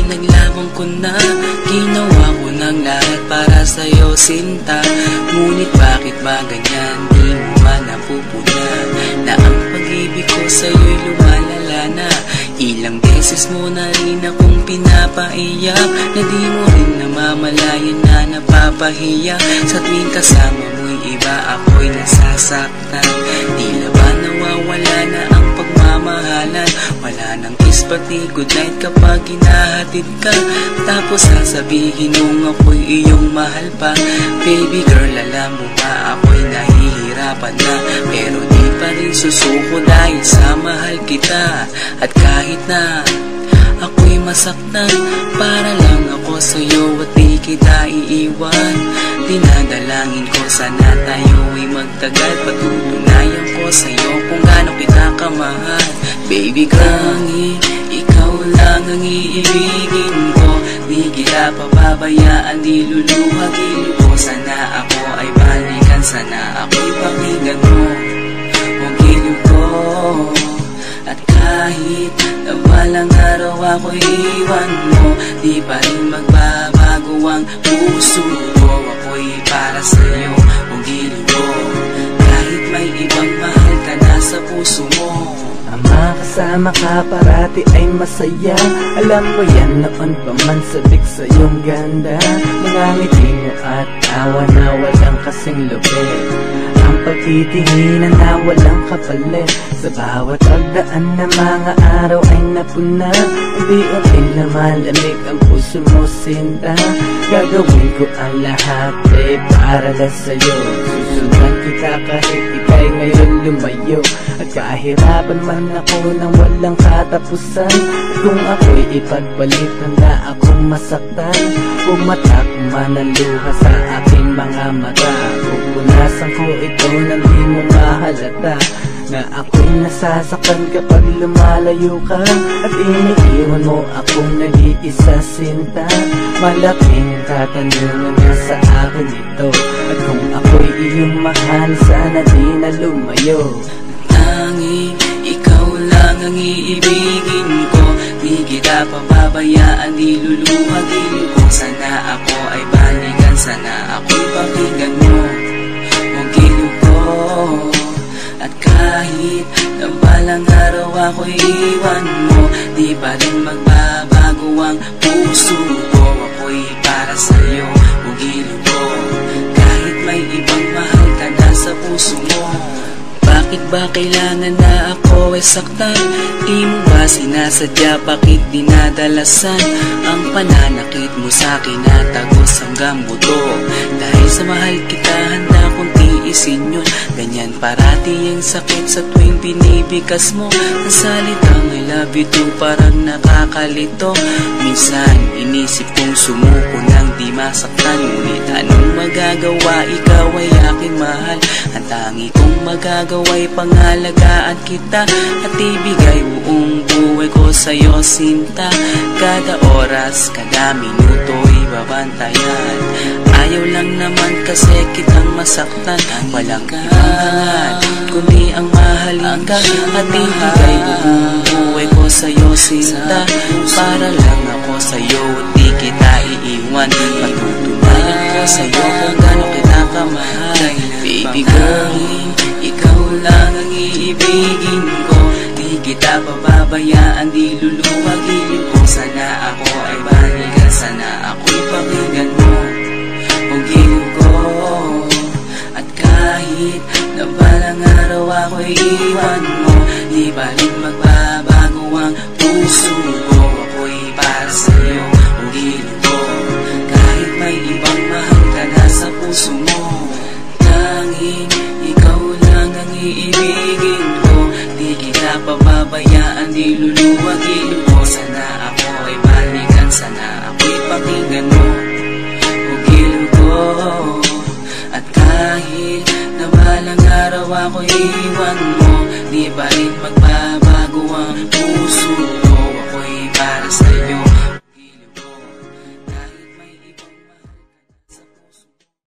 Pinaglaban ko na, ginawa ko ng lahat para sa'yo sinta. Ngunit bakit ba ganyan, di mo man napupunan na ang pag-ibig ko sa'yo'y lumalala na. Ilang beses mo na rin akong pinapaiyak, na di mo rin namamalayan na napapahiya. Sa tuwing kasama mo'y iba, ako'y nasasaktan. Tila ba nawawala na ang pagmamahalan? Wala nang kiss pati goodnight kapag hinahatid ka. Tapos sasabihin nung ako'y iyong mahal pa. Baby girl, alam mo ba ako'y nahihirapan na, pero di pa rin susuko dahil sa mahal kita. At kahit na ako'y masaktan, para lang ako sa'yo at di kita iiwan. Dinadalangin ko sana tayo'y magtagal, patutunayan ko sa'yo kung gaano kita kamahal. Baby girl, ikaw lang ang iibigin ko, di kita pababayaan, di luluhagin ko. Sana ako ay balikan, sana ako'y pakinggan mo o gilid ko. At kahit na walang araw ako'y iwan mo, di pa rin magbabago ang puso ko. Ako'y para sa'yo o gilid ko, kahit may ibang mahal ka na sa puso mo. Ang makasama ka parati ay masaya, alam mo yan noon pa man sabik sa iyong ganda. Mga ngiti mo at tawa na walang kasing lupit, ang pagtitinginan na walang kapalit. Sa bawat pagdaan na mga araw ay napuna, unti-unti na malamig ang puso mo sinta. Gagawin ko ang lahat para lang sa'yo, susundan kita kahit ika'y ngayon lumayo. At kahirapan man ako nang walang katapusan, at kung ako'y ipagpalit na akong masaktan, pumatak man ang luha sa aking mga mata. Pupunasan ko ito nang di mo mahalata, na ako'y nasasaktan kapag lumalayo ka, at iniiwan mo akong nag-iisa sinta. Malaking katanungan na sa akin ito, at kung ako'y iyong mahal, sana di na lumayo. Tanging ikaw lang ang iibigin ko, di kita pababayaan, di luluhagin ko. Sana ako ay balikan, sana ako'y pakinggan mo o gilid ko. At kahit na balang araw ako'y iwan mo, di pa rin magbabago ang puso ko. Ako'y para sa'yo o gilid ko, kahit may ibang mahal ka na sa puso mo. Bakit ba kailangan na ako ay saktan? Di mo ba sinasadya, bakit dinadalasan ang pananakit mo sa'kin na tagos hanggang buto? Dahil sa mahal kita, handa kong tiisin yun. Ganyan parati ang sakit sa tuwing binibigkas mo ang salitang I love you too, parang nakakalito. Minsan inisip kong sumuko nang di masaktan, ngunit anong magagawa, ikaw ay aking mahal. Ang tangi kong magagawa ay pangalagaan kita, at ibigay buong buhay ko sa'yo sinta. Kada oras, kada minuto'y babantayan. Ayaw lang naman kasi kitang masaktan. Walang ibang kundi ang mahalin ka, at ibigay buong buhay ko sa'yo sinta. Para lang ako sa'yo, di kita iiwan. Patutunayan ko sa'yo kung gaano kita kamahal. Baby girl, ikaw lang ang iibigin ko, di kita pababayaan, di luluwagin ko. Sana ako ay balikan, sana ako'y pakinggan mo o gilid ko. At kahit na balang araw ako'y iwan mo, di pa rin magbabago ang puso ko. Ako'y para sa'yo o gilid ko, kahit may ibang mahal ka na sa puso mo. Tanging ikaw lang ang iibigin ko, di kita pababayaan, di luluwagin ko. Sana ako ay balikan, sana ako'y pakinggan mo o gilid ko. At kahit na balang araw ako'y iwan mo, di pa rin magbabago ang puso ko. Ako'y para sa'yo